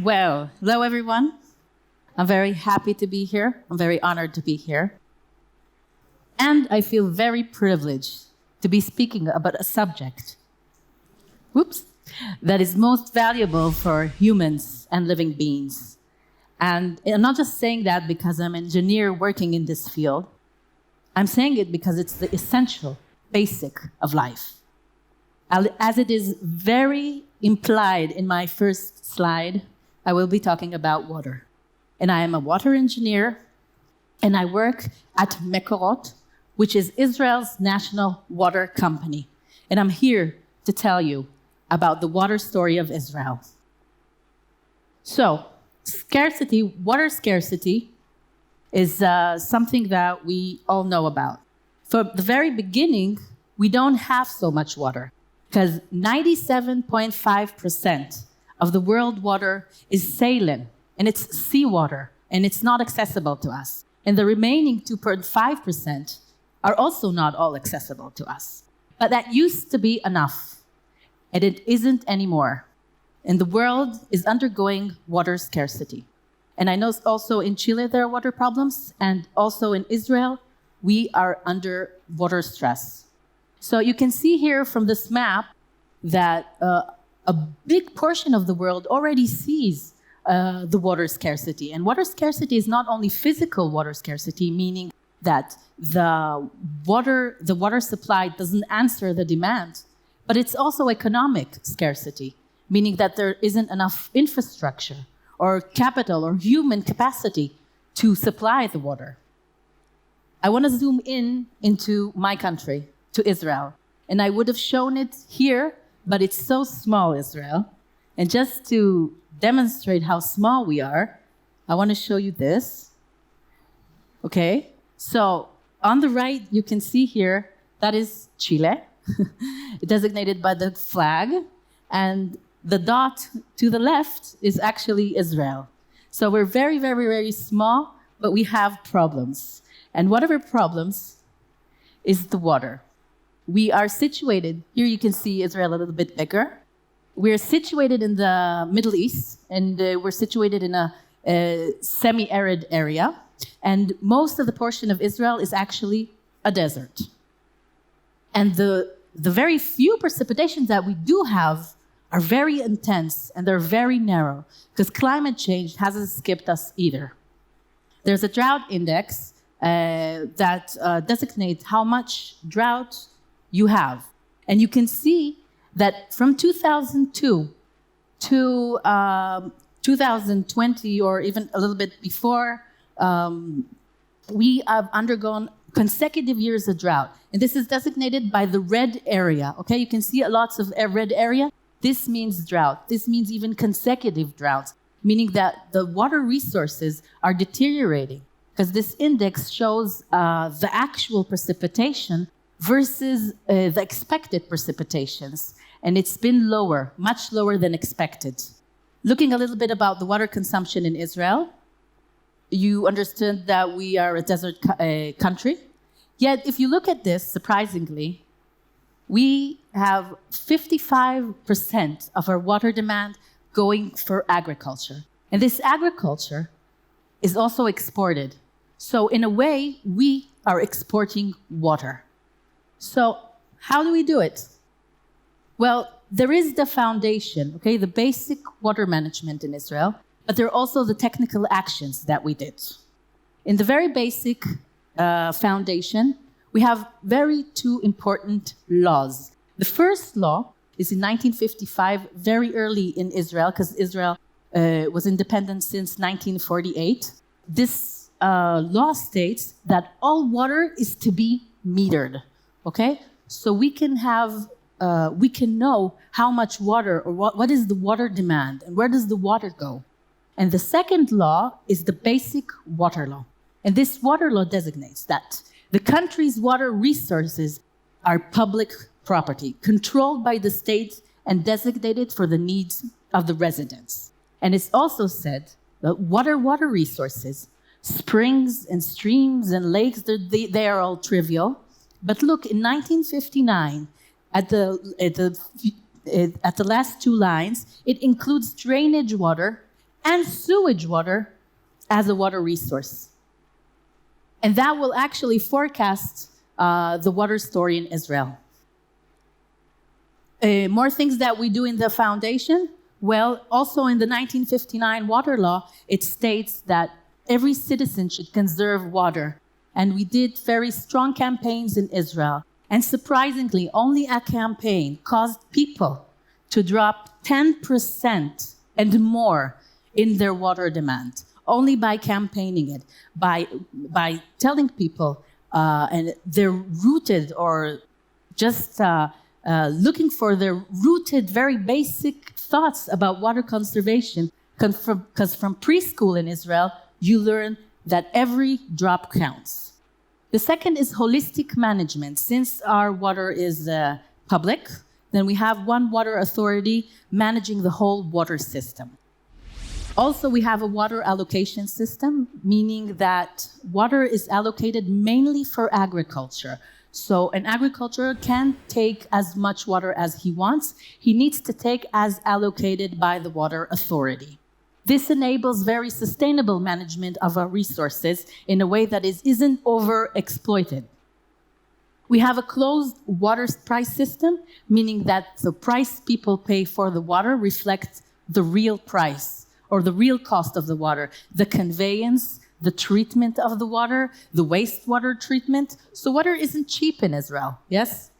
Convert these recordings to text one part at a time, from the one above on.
Well, hello everyone. I'm very happy to be here. I'm very honored to be here. And I feel very privileged to be speaking about a subject, that is most valuable for humans and living beings. And I'm not just saying that because I'm an engineer working in this field. I'm saying it because it's the essential, basic of life. As it is very implied in my first slide, I will be talking about water. And I am a water engineer, and I work at Mekorot, which is Israel's national water company. And I'm here to tell you about the water story of Israel. So, scarcity, water scarcity, is something that we all know about. From the very beginning, we don't have so much water, because 97.5% of the world water is saline, and it's seawater, and it's not accessible to us. And the remaining 2.5% are also not all accessible to us. But that used to be enough, and it isn't anymore. And the world is undergoing water scarcity. And I know also in Chile there are water problems, and also in Israel, we are under water stress. So you can see here from this map that a big portion of the world already sees the water scarcity. And water scarcity is not only physical water scarcity, meaning that the water supply doesn't answer the demand, but it's also economic scarcity, meaning that there isn't enough infrastructure or capital or human capacity to supply the water. I want to zoom into my country, to Israel. And I would have shown it here, but it's so small, Israel. And just to demonstrate how small we are, I want to show you this. Okay? So on the right, you can see here, that is Chile, designated by the flag. And the dot to the left is actually Israel. So we're very, very, very small, but we have problems. And one of our problems is the water. We are situated, here you can see Israel a little bit bigger. We're situated in the Middle East, and we're situated in a semi-arid area. And most of the portion of Israel is actually a desert. And the very few precipitations that we do have are very intense, and they're very narrow, because climate change hasn't skipped us either. There's a drought index that designates how much drought you have. And you can see that from 2002 to 2020, or even a little bit before, we have undergone consecutive years of drought. And this is designated by the red area, okay? You can see lots of red area. This means drought. This means even consecutive droughts, meaning that the water resources are deteriorating, because this index shows the actual precipitation versus the expected precipitations. And it's been lower, much lower than expected. Looking a little bit about the water consumption in Israel, you understand that we are a desert country. Yet, if you look at this, surprisingly, we have 55% of our water demand going for agriculture. And this agriculture is also exported. So in a way, we are exporting water. So how do we do it? Well, there is the foundation, okay, the basic water management in Israel, but there are also the technical actions that we did. In the very basic foundation, we have two important laws. The first law is in 1955, very early in Israel, because Israel was independent since 1948. This law states that all water is to be metered, okay? So we can know how much water, or what is the water demand, and where does the water go. And the second law is the basic water law. And this water law designates that the country's water resources are public property, controlled by the state and designated for the needs of the residents. And it's also said that water resources, springs and streams and lakes, they are all trivial. But look, in 1959, at the last two lines, it includes drainage water and sewage water as a water resource. And that will actually forecast the water story in Israel. More things that we do in the foundation. Well, also in the 1959 water law, it states that every citizen should conserve water. And we did very strong campaigns in Israel. And surprisingly, only a campaign caused people to drop 10% and more in their water demand, only by campaigning it, by telling people, and they're rooted or just looking for their rooted, very basic thoughts about water conservation. Because from preschool in Israel, you learn that every drop counts. The second is holistic management. Since our water is public, then we have one water authority managing the whole water system. Also, we have a water allocation system, meaning that water is allocated mainly for agriculture. So an agriculturer can't take as much water as he wants. He needs to take as allocated by the water authority. This enables very sustainable management of our resources in a way that isn't overexploited. We have a closed water price system, meaning that the price people pay for the water reflects the real price or the real cost of the water, the conveyance, the treatment of the water, the wastewater treatment. So water isn't cheap in Israel, yes?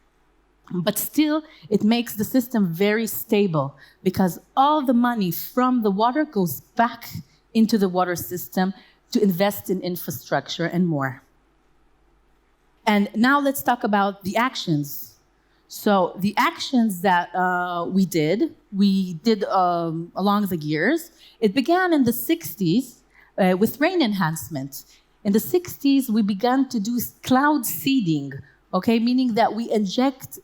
But still, it makes the system very stable because all the money from the water goes back into the water system to invest in infrastructure and more. And now let's talk about the actions. So the actions that we did along the years. It began in the 60s with rain enhancement. In the 60s, we began to do cloud seeding. Okay, meaning that we inject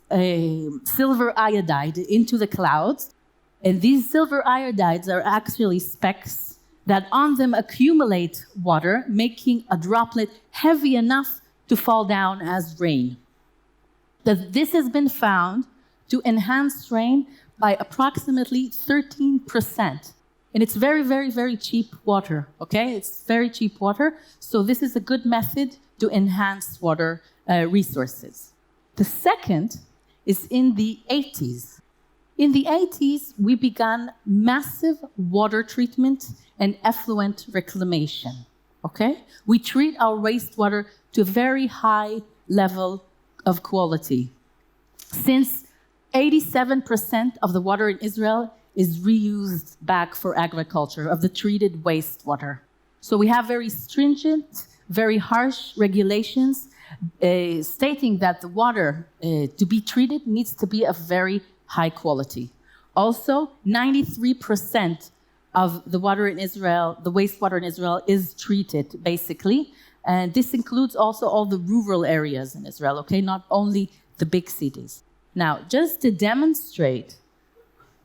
silver iodide into the clouds, and these silver iodides are actually specks that on them accumulate water, making a droplet heavy enough to fall down as rain. This has been found to enhance rain by approximately 13%. And it's very, very, very cheap water, okay? It's very cheap water, so this is a good method to enhance water resources. The second is in the 80s. In the 80s, we began massive water treatment and effluent reclamation, okay? We treat our wastewater to a very high level of quality. Since 87% of the water in Israel is reused back for agriculture, of the treated wastewater. So we have very stringent, very harsh regulations stating that the water to be treated needs to be of very high quality. Also, 93% of the water in Israel, the wastewater in Israel, is treated, basically. And this includes also all the rural areas in Israel, okay? Not only the big cities. Now, just to demonstrate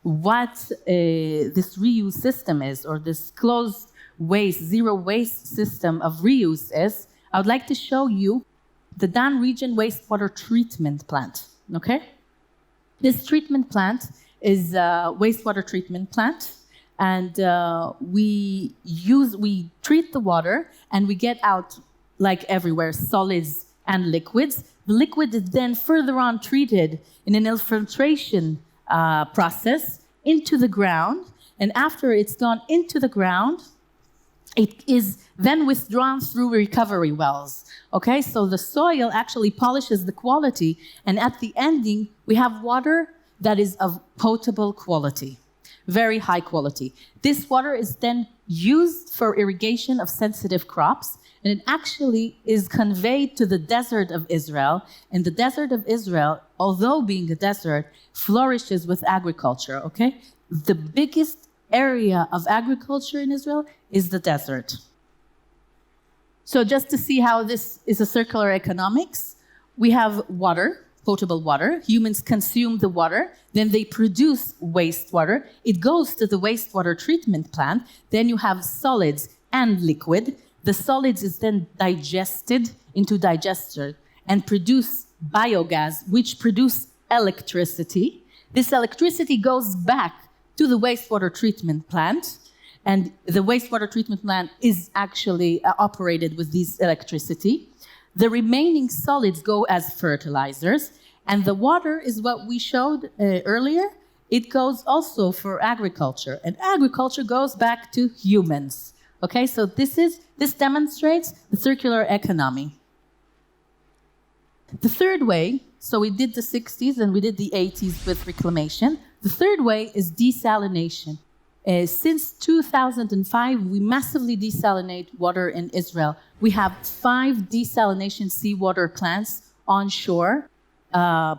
what this reuse system is, or this closed waste, zero waste system of reuse is, I would like to show you the Dan region wastewater treatment plant, okay? This treatment plant is a wastewater treatment plant, and we treat the water, and we get out, like everywhere, solids and liquids. The liquid is then further on treated in an infiltration process into the ground, and after it's gone into the ground, it is then withdrawn through recovery wells. Okay, so the soil actually polishes the quality, and at the ending, we have water that is of potable quality, very high quality. This water is then used for irrigation of sensitive crops, and it actually is conveyed to the desert of Israel. And the desert of Israel, although being a desert, flourishes with agriculture, okay? The biggest area of agriculture in Israel is the desert. So just to see how this is a circular economics, we have water, potable water. Humans consume the water, then they produce wastewater. It goes to the wastewater treatment plant. Then you have solids and liquid. The solids is then digested into digester and produce biogas, which produce electricity. This electricity goes back to the wastewater treatment plant, And the wastewater treatment plant is actually operated with this electricity. The remaining solids go as fertilizers, and the water is what we showed earlier. It goes also for agriculture, and agriculture goes back to humans. Okay, so this demonstrates the circular economy. The third way, so we did the 60s and we did the 80s with reclamation. The third way is desalination. Since 2005, we massively desalinate water in Israel. We have 5 desalination seawater plants onshore,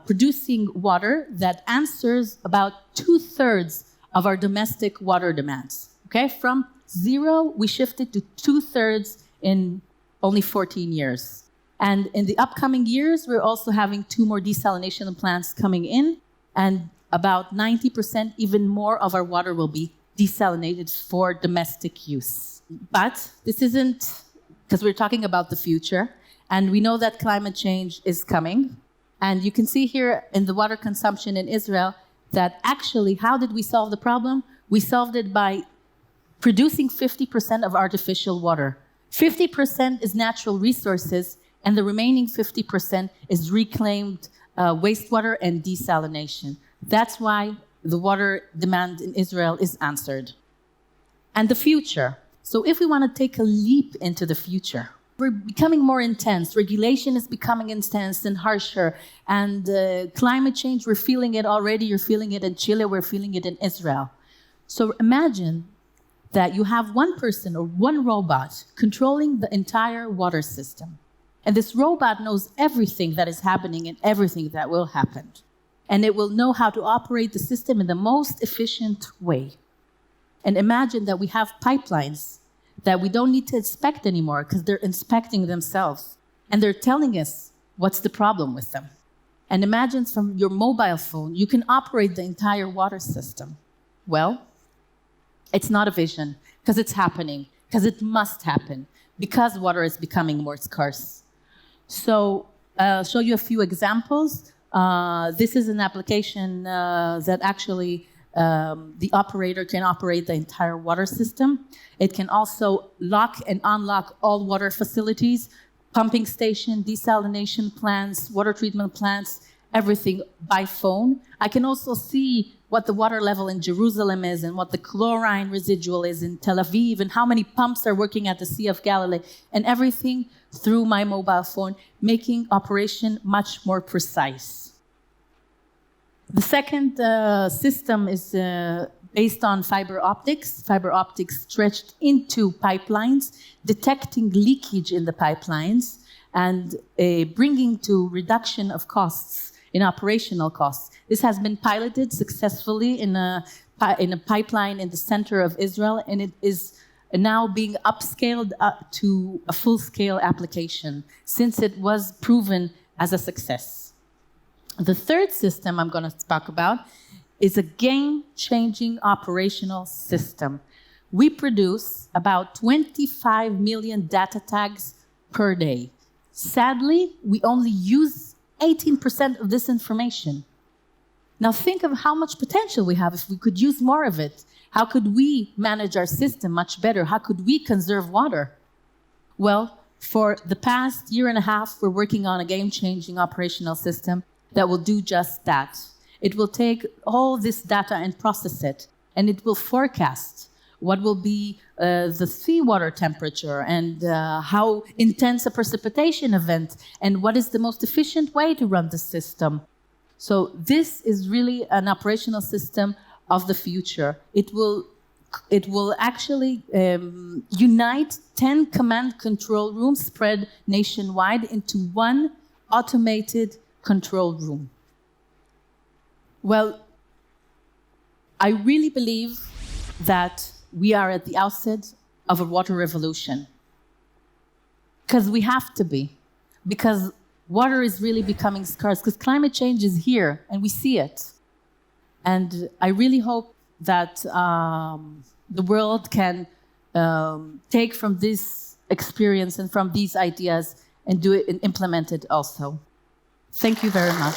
producing water that answers about 2/3 of our domestic water demands. Okay, from 0, we shifted to 2/3 in only 14 years. And in the upcoming years, we're also having 2 more desalination plants coming in, and about 90%, even more of our water will be desalinated for domestic use. But this isn't, because we're talking about the future, and we know that climate change is coming. And you can see here in the water consumption in Israel that actually, how did we solve the problem? We solved it by producing 50% of artificial water. 50% is natural resources, and the remaining 50% is reclaimed wastewater and desalination. That's why the water demand in Israel is answered. And the future. So if we want to take a leap into the future, we're becoming more intense. Regulation is becoming intense and harsher. And climate change, we're feeling it already. You're feeling it in Chile. We're feeling it in Israel. So imagine that you have one person or one robot controlling the entire water system. And this robot knows everything that is happening and everything that will happen. And it will know how to operate the system in the most efficient way. And imagine that we have pipelines that we don't need to inspect anymore because they're inspecting themselves. And they're telling us what's the problem with them. And imagine from your mobile phone, you can operate the entire water system. Well, it's not a vision, because it's happening, because it must happen, because water is becoming more scarce. So I'll show you a few examples. This is an application that actually the operator can operate the entire water system. It can also lock and unlock all water facilities, pumping station, desalination plants, water treatment plants, everything by phone. I can also see what the water level in Jerusalem is and what the chlorine residual is in Tel Aviv and how many pumps are working at the Sea of Galilee and everything through my mobile phone, making operation much more precise. The second system is based on fiber optics stretched into pipelines, detecting leakage in the pipelines and bringing to reduction of costs in operational costs. This has been piloted successfully in a pipeline in the center of Israel, and it is now being upscaled up to a full-scale application since it was proven as a success. The third system I'm going to talk about is a game-changing operational system. We produce about 25 million data tags per day. Sadly, we only use 18% of this information. Now think of how much potential we have if we could use more of it. How could we manage our system much better? How could we conserve water? Well, for the past year and a half, we're working on a game-changing operational system that will do just that. It will take all this data and process it, and it will forecast what will be the seawater temperature and how intense a precipitation event and what is the most efficient way to run the system. So this is really an operational system of the future. It will actually unite 10 command control rooms spread nationwide into one automated control room. Well, I really believe that we are at the outset of a water revolution. Because we have to be. Because water is really becoming scarce. Because climate change is here, and we see it. And I really hope that the world can take from this experience and from these ideas and do it and implement it also. Thank you very much.